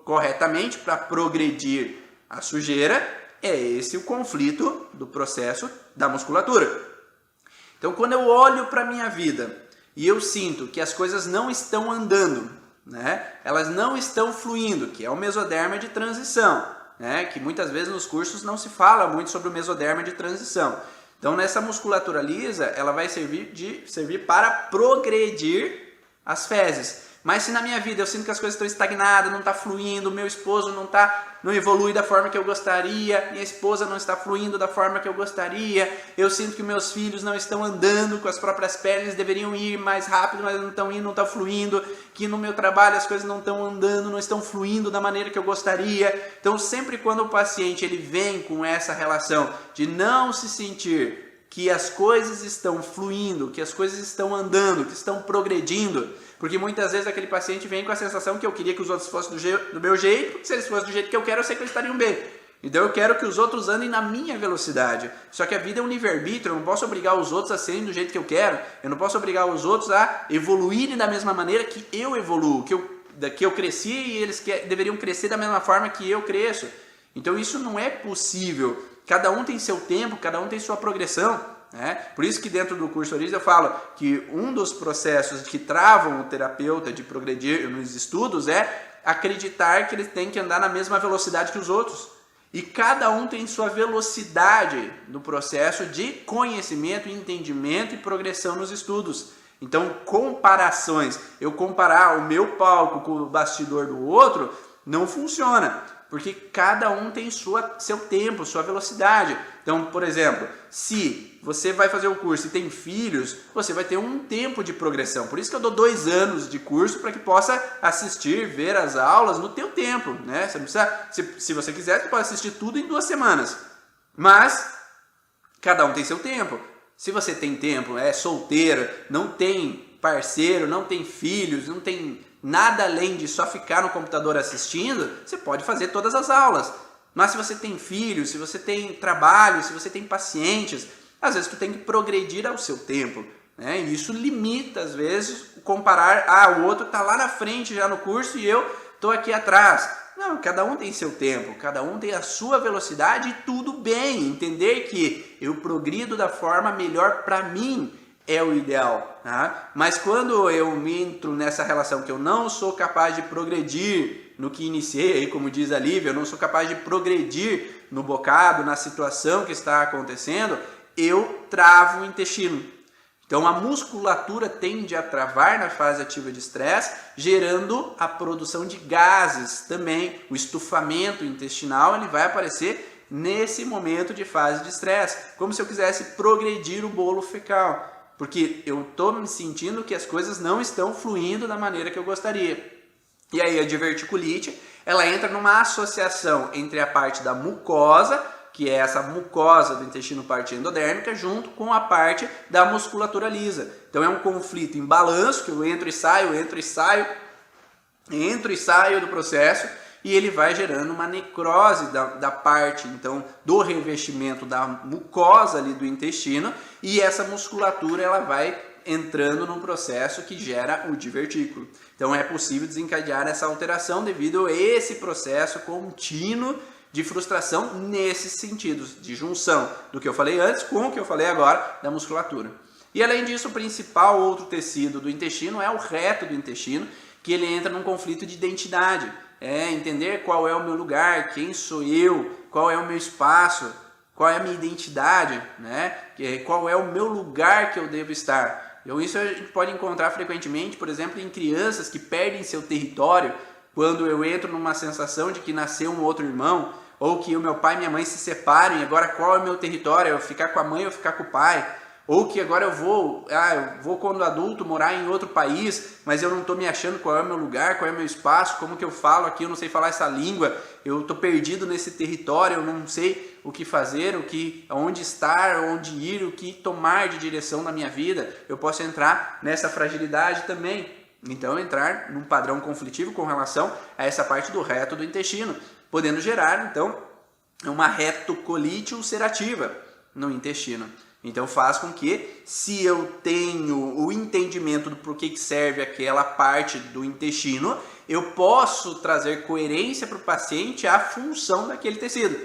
corretamente para progredir a sujeira, é esse o conflito do processo da musculatura. Então, quando eu olho para a minha vida e eu sinto que as coisas não estão andando, né? Elas não estão fluindo, que é o mesoderma de transição, né? Que muitas vezes nos cursos não se fala muito sobre o mesoderma de transição. Então, nessa musculatura lisa, ela vai servir para progredir as fezes. Mas se na minha vida eu sinto que as coisas estão estagnadas, não está fluindo, meu esposo não evolui da forma que eu gostaria, minha esposa não está fluindo da forma que eu gostaria, eu sinto que meus filhos não estão andando com as próprias pernas, deveriam ir mais rápido, mas não estão indo, não estão fluindo, que no meu trabalho as coisas não estão andando, não estão fluindo da maneira que eu gostaria. Então, sempre quando o paciente ele vem com essa relação de não se sentir que as coisas estão fluindo, que as coisas estão andando, que estão progredindo, porque muitas vezes aquele paciente vem com a sensação que eu queria que os outros fossem do meu jeito, porque se eles fossem do jeito que eu quero, eu sei que eles estariam bem. Então eu quero que os outros andem na minha velocidade. Só que a vida é um livre-arbítrio, eu não posso obrigar os outros a serem do jeito que eu quero, eu não posso obrigar os outros a evoluírem da mesma maneira que eu evoluo, que eu cresci e eles deveriam crescer da mesma forma que eu cresço. Então isso não é possível. Cada um tem seu tempo, cada um tem sua progressão. Por isso que dentro do curso Origens eu falo que um dos processos que travam o terapeuta de progredir nos estudos é acreditar que ele tem que andar na mesma velocidade que os outros. E cada um tem sua velocidade no processo de conhecimento, entendimento e progressão nos estudos. Então, comparações, eu comparar o meu palco com o bastidor do outro, não funciona. Porque cada um tem seu tempo, sua velocidade. Então, por exemplo, se você vai fazer o curso e tem filhos, você vai ter um tempo de progressão. Por isso que eu dou 2 anos de curso para que possa assistir, ver as aulas no teu tempo, né? Você não precisa, se você quiser, você pode assistir tudo em 2 semanas. Mas cada um tem seu tempo. Se você tem tempo, é solteiro, não tem parceiro, não tem filhos, não tem nada além de só ficar no computador assistindo, você pode fazer todas as aulas. Mas se você tem filhos, se você tem trabalho, se você tem pacientes, às vezes tu tem que progredir ao seu tempo, né? E isso limita, às vezes, comparar, o outro está lá na frente já no curso e eu estou aqui atrás. Não, cada um tem seu tempo, cada um tem a sua velocidade e tudo bem. Entender que eu progrido da forma melhor para mim é o ideal, tá? Mas quando eu entro nessa relação que eu não sou capaz de progredir no que iniciei, como diz a Lívia, eu não sou capaz de progredir no bocado, na situação que está acontecendo, eu travo o intestino. Então a musculatura tende a travar na fase ativa de estresse, gerando a produção de gases também. O estufamento intestinal ele vai aparecer nesse momento de fase de estresse, como se eu quisesse progredir o bolo fecal. Porque eu estou me sentindo que as coisas não estão fluindo da maneira que eu gostaria. E aí a diverticulite, ela entra numa associação entre a parte da mucosa, que é essa mucosa do intestino parte endodérmica, junto com a parte da musculatura lisa. Então é um conflito em balanço, que eu entro e saio do processo, e ele vai gerando uma necrose da parte, então, do revestimento da mucosa ali do intestino, e essa musculatura ela vai entrando num processo que gera o divertículo. Então é possível desencadear essa alteração devido a esse processo contínuo de frustração nesses sentidos, de junção do que eu falei antes com o que eu falei agora da musculatura. E além disso, o principal outro tecido do intestino é o reto do intestino, que ele entra num conflito de identidade. É entender qual é o meu lugar, quem sou eu, qual é o meu espaço, qual é a minha identidade, né? Qual é o meu lugar que eu devo estar. Então isso a gente pode encontrar frequentemente, por exemplo, em crianças que perdem seu território, quando eu entro numa sensação de que nasceu um outro irmão, ou que o meu pai e minha mãe se separem, agora qual é o meu território? Eu ficar com a mãe ou ficar com o pai? Ou que agora eu vou quando adulto morar em outro país, mas eu não estou me achando qual é o meu lugar, qual é o meu espaço, como que eu falo aqui, eu não sei falar essa língua, eu estou perdido nesse território, eu não sei o que fazer, onde estar, onde ir, o que tomar de direção na minha vida. Eu posso entrar nessa fragilidade também. Então entrar num padrão conflitivo com relação a essa parte do reto do intestino, podendo gerar então uma retocolite ulcerativa no intestino. Então faz com que, se eu tenho o entendimento do porquê que serve aquela parte do intestino, eu posso trazer coerência para o paciente à função daquele tecido.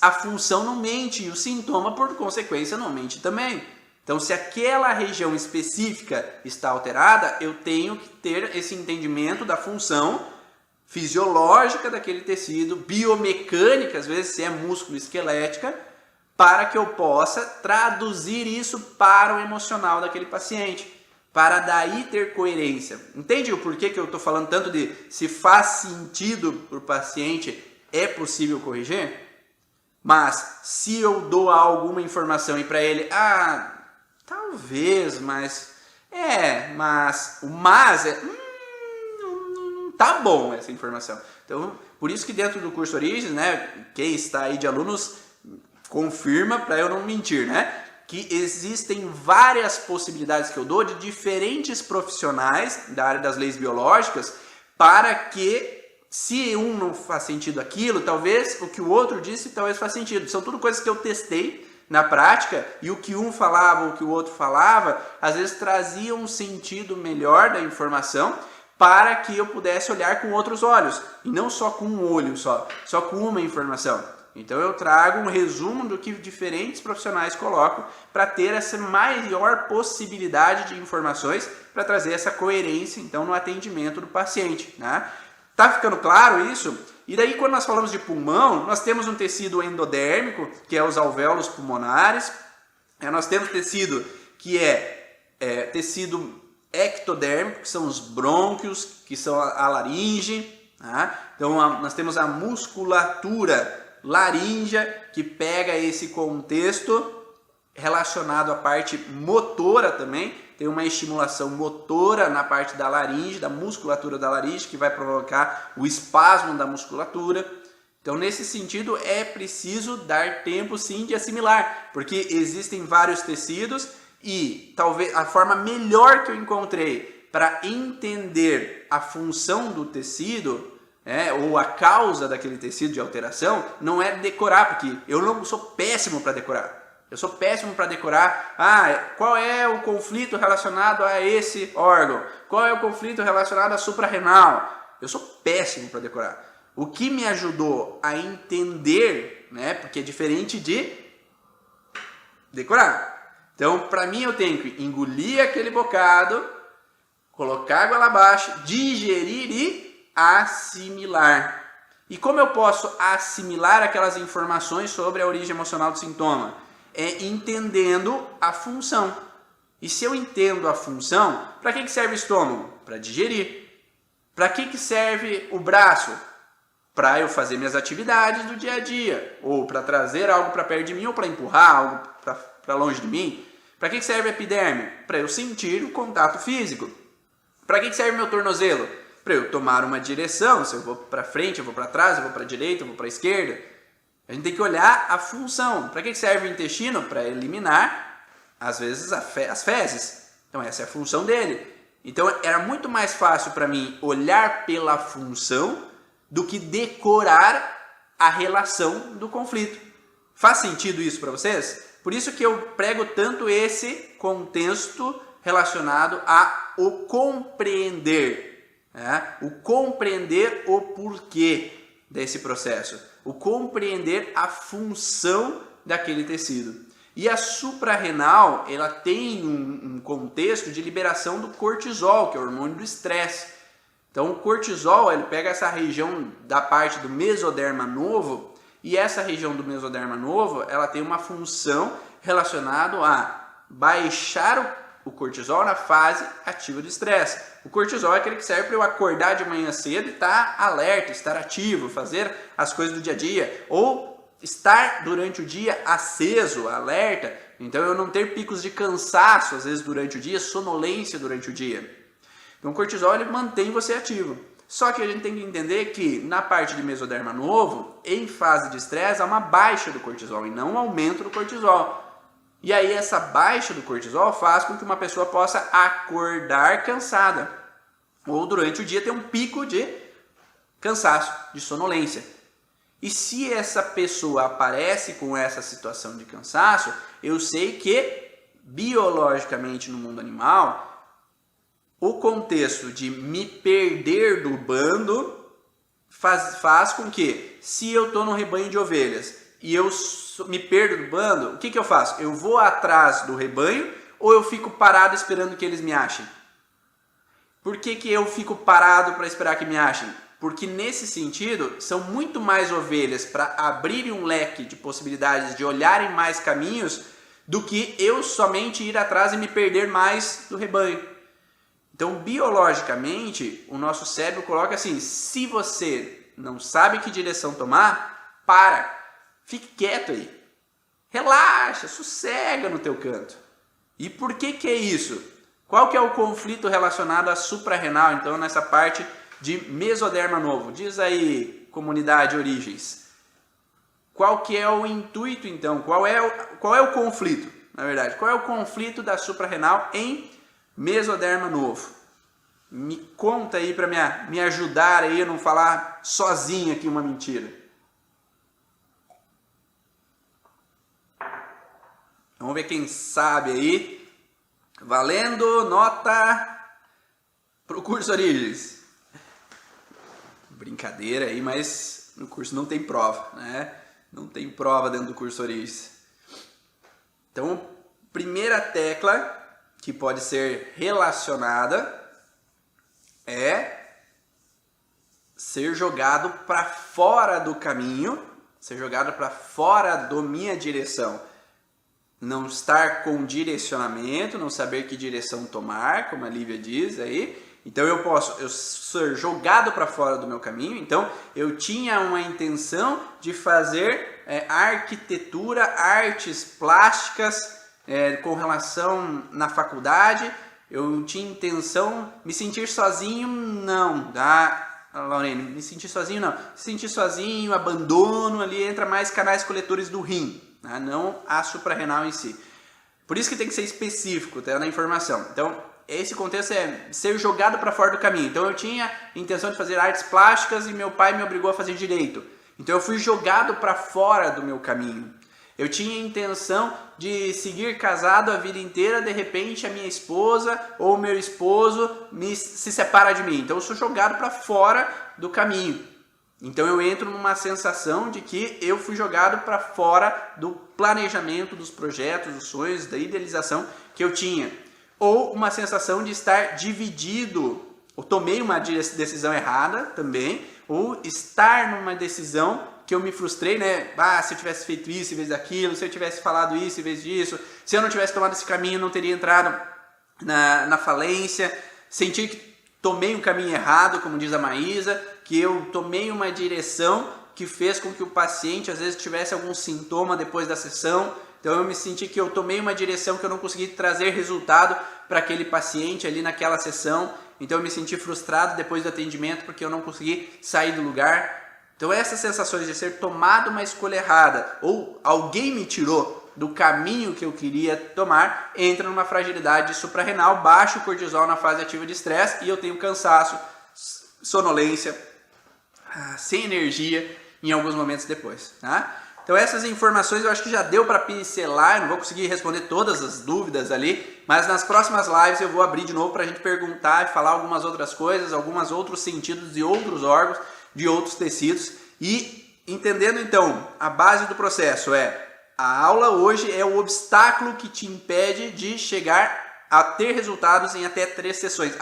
A função não mente e o sintoma, por consequência, não mente também. Então, se aquela região específica está alterada, eu tenho que ter esse entendimento da função fisiológica daquele tecido, biomecânica, às vezes se é músculo esquelética, para que eu possa traduzir isso para o emocional daquele paciente, para daí ter coerência. Entende o porquê que eu estou falando tanto de se faz sentido para o paciente, é possível corrigir? Mas se eu dou alguma informação e para ele, talvez, mas não tá bom essa informação. Então, por isso que dentro do curso Origens, né, quem está aí de alunos confirma para eu não mentir, né, que existem várias possibilidades que eu dou de diferentes profissionais da área das leis biológicas para que, se um não faz sentido aquilo, talvez o que o outro disse talvez faz sentido. São tudo coisas que eu testei na prática e o que um falava, o que o outro falava, às vezes trazia um sentido melhor da informação para que eu pudesse olhar com outros olhos e não só com um olho, só com uma informação. Então eu trago um resumo do que diferentes profissionais colocam para ter essa maior possibilidade de informações para trazer essa coerência então no atendimento do paciente, né? Tá ficando claro isso? E daí quando nós falamos de pulmão, nós temos um tecido endodérmico, que é os alvéolos pulmonares, nós temos tecido que é tecido ectodérmico, que são os brônquios, que são a laringe, tá? Então nós temos a musculatura laríngea, que pega esse contexto relacionado à parte motora também, tem uma estimulação motora na parte da laringe, da musculatura da laringe, que vai provocar o espasmo da musculatura. Então, nesse sentido, é preciso dar tempo sim de assimilar, porque existem vários tecidos e talvez a forma melhor que eu encontrei para entender a função do tecido, ou a causa daquele tecido de alteração, não é decorar, porque eu não sou péssimo para decorar. Eu sou péssimo para decorar, qual é o conflito relacionado a esse órgão? Qual é o conflito relacionado à suprarrenal? Eu sou péssimo para decorar. O que me ajudou a entender, né, porque é diferente de decorar. Então, para mim, eu tenho que engolir aquele bocado, colocar água lá abaixo, digerir e assimilar. E como eu posso assimilar aquelas informações sobre a origem emocional do sintoma? É entendendo a função. E se eu entendo a função, para que serve o estômago? Para digerir. Para que serve o braço? Para eu fazer minhas atividades do dia a dia. Ou para trazer algo para perto de mim, ou para empurrar algo para longe de mim. Para que serve a epiderme? Para eu sentir o contato físico. Para que serve meu tornozelo? Para eu tomar uma direção. Se eu vou para frente, eu vou para trás, eu vou para a direita, eu vou para a esquerda. A gente tem que olhar a função. Para que serve o intestino? Para eliminar, às vezes, as fezes. Então essa é a função dele. Então era muito mais fácil para mim olhar pela função do que decorar a relação do conflito. Faz sentido isso para vocês? Por isso que eu prego tanto esse contexto relacionado a o compreender. O compreender o porquê desse processo. O compreender a função daquele tecido. E a suprarrenal, ela tem um contexto de liberação do cortisol, que é o hormônio do estresse. Então o cortisol, ele pega essa região da parte do mesoderma novo, e essa região do mesoderma novo, ela tem uma função relacionada a baixar o cortisol na fase ativa do estresse. O cortisol é aquele que serve para eu acordar de manhã cedo e estar alerta, estar ativo, fazer as coisas do dia a dia, ou estar durante o dia aceso, alerta, então eu não ter picos de cansaço às vezes durante o dia, sonolência durante o dia. Então o cortisol ele mantém você ativo. Só que a gente tem que entender que na parte de mesoderma novo, em fase de estresse, há uma baixa do cortisol e não um aumento do cortisol. E aí essa baixa do cortisol faz com que uma pessoa possa acordar cansada. Ou durante o dia ter um pico de cansaço, de sonolência. E se essa pessoa aparece com essa situação de cansaço, eu sei que biologicamente no mundo animal, o contexto de me perder do bando faz com que, se eu estou num rebanho de ovelhas e eu me perdo do bando, o que eu faço? Eu vou atrás do rebanho ou eu fico parado esperando que eles me achem? Por que eu fico parado para esperar que me achem? Porque nesse sentido, são muito mais ovelhas para abrirem um leque de possibilidades de olharem mais caminhos do que eu somente ir atrás e me perder mais do rebanho. Então, biologicamente, o nosso cérebro coloca assim, se você não sabe que direção tomar, para, fique quieto aí, relaxa, sossega no teu canto. E por que é isso? Qual que é o conflito relacionado à suprarrenal, então, nessa parte de mesoderma novo? Diz aí, comunidade Origens. Qual que é o intuito, então? Qual é o conflito, na verdade? Qual é o conflito da suprarrenal em mesoderma novo? Me conta aí para me ajudar aí a não falar sozinho aqui uma mentira. Vamos ver quem sabe aí. Valendo nota pro curso Origens. Brincadeira aí, mas no curso não tem prova, né? Não tem prova dentro do curso Origens. Então, primeira tecla que pode ser relacionada é ser jogado para fora do caminho, ser jogado para fora da minha direção. Não estar com direcionamento, não saber que direção tomar, como a Lívia diz aí. Então eu ser jogado para fora do meu caminho. Então eu tinha uma intenção de fazer arquitetura, artes plásticas com relação na faculdade. Eu tinha intenção me sentir sozinho, não, tá, Laurene? Me sentir sozinho, não. Se sentir sozinho, abandono, ali entra mais canais coletores do rim, tá? Não a suprarrenal em si. Por isso que tem que ser específico, tá, na informação. Então, esse contexto é ser jogado para fora do caminho. Então, eu tinha intenção de fazer artes plásticas e meu pai me obrigou a fazer direito. Então, eu fui jogado para fora do meu caminho. Eu tinha intenção de seguir casado a vida inteira, de repente a minha esposa ou meu esposo se separa de mim. Então eu sou jogado para fora do caminho. Então eu entro numa sensação de que eu fui jogado para fora do planejamento, dos projetos, dos sonhos, da idealização que eu tinha. Ou uma sensação de estar dividido, ou tomei uma decisão errada também, ou estar numa decisão que eu me frustrei, né? Se eu tivesse feito isso em vez daquilo, se eu tivesse falado isso em vez disso, se eu não tivesse tomado esse caminho, eu não teria entrado na falência. Sentir que tomei um caminho errado, como diz a Maísa, que eu tomei uma direção que fez com que o paciente, às vezes, tivesse algum sintoma depois da sessão. Então, eu me senti que eu tomei uma direção que eu não consegui trazer resultado para aquele paciente ali naquela sessão. Então, eu me senti frustrado depois do atendimento porque eu não consegui sair do lugar. Então essas sensações de ser tomado uma escolha errada ou alguém me tirou do caminho que eu queria tomar, entra numa fragilidade suprarrenal, baixo cortisol na fase ativa de estresse e eu tenho cansaço, sonolência, sem energia em alguns momentos depois, tá? Então essas informações eu acho que já deu para pincelar, eu não vou conseguir responder todas as dúvidas ali, mas nas próximas lives eu vou abrir de novo para a gente perguntar e falar algumas outras coisas, alguns outros sentidos de outros órgãos, de outros tecidos. E entendendo então a base do processo a aula hoje é o obstáculo que te impede de chegar a ter resultados em até 3 sessões.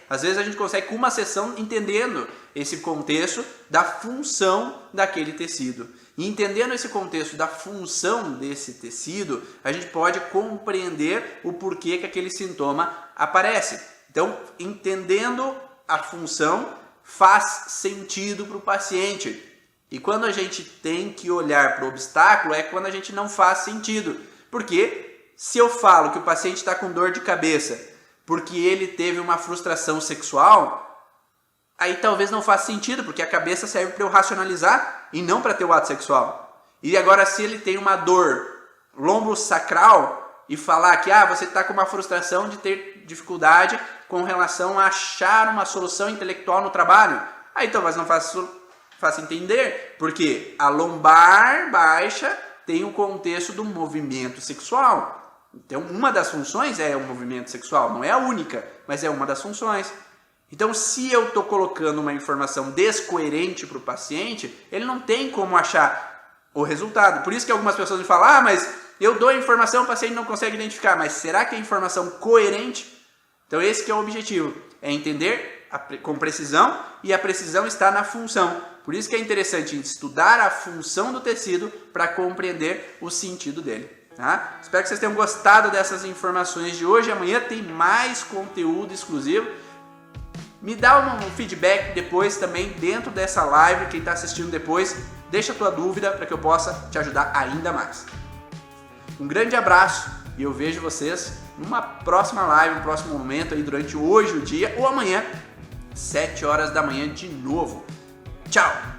Às vezes a gente consegue com uma sessão entendendo esse contexto da função daquele tecido. E entendendo esse contexto da função desse tecido, a gente pode compreender o porquê que aquele sintoma aparece. Então, entendendo a função, faz sentido para o paciente. E quando a gente tem que olhar para o obstáculo é quando a gente não faz sentido. Porque se eu falo que o paciente está com dor de cabeça porque ele teve uma frustração sexual, aí talvez não faça sentido, porque a cabeça serve para eu racionalizar e não para ter o ato sexual. E agora se ele tem uma dor lombosacral e falar que você está com uma frustração de ter dificuldade com relação a achar uma solução intelectual no trabalho, aí talvez não faça Fácil entender, porque a lombar baixa tem o contexto do movimento sexual. Então, uma das funções é o movimento sexual, não é a única, mas é uma das funções. Então, se eu estou colocando uma informação descoerente para o paciente, ele não tem como achar o resultado. Por isso que algumas pessoas me falam, mas eu dou a informação, o paciente não consegue identificar. Mas será que é informação coerente? Então, esse que é o objetivo, é entender com precisão, e a precisão está na função. Por isso que é interessante estudar a função do tecido para compreender o sentido dele. Tá? Espero que vocês tenham gostado dessas informações de hoje. Amanhã tem mais conteúdo exclusivo. Me dá um feedback depois também dentro dessa live, quem está assistindo depois, deixa a tua dúvida para que eu possa te ajudar ainda mais. Um grande abraço e eu vejo vocês numa próxima live, um próximo momento aí durante hoje o dia ou amanhã, 7 horas da manhã de novo. Tchau!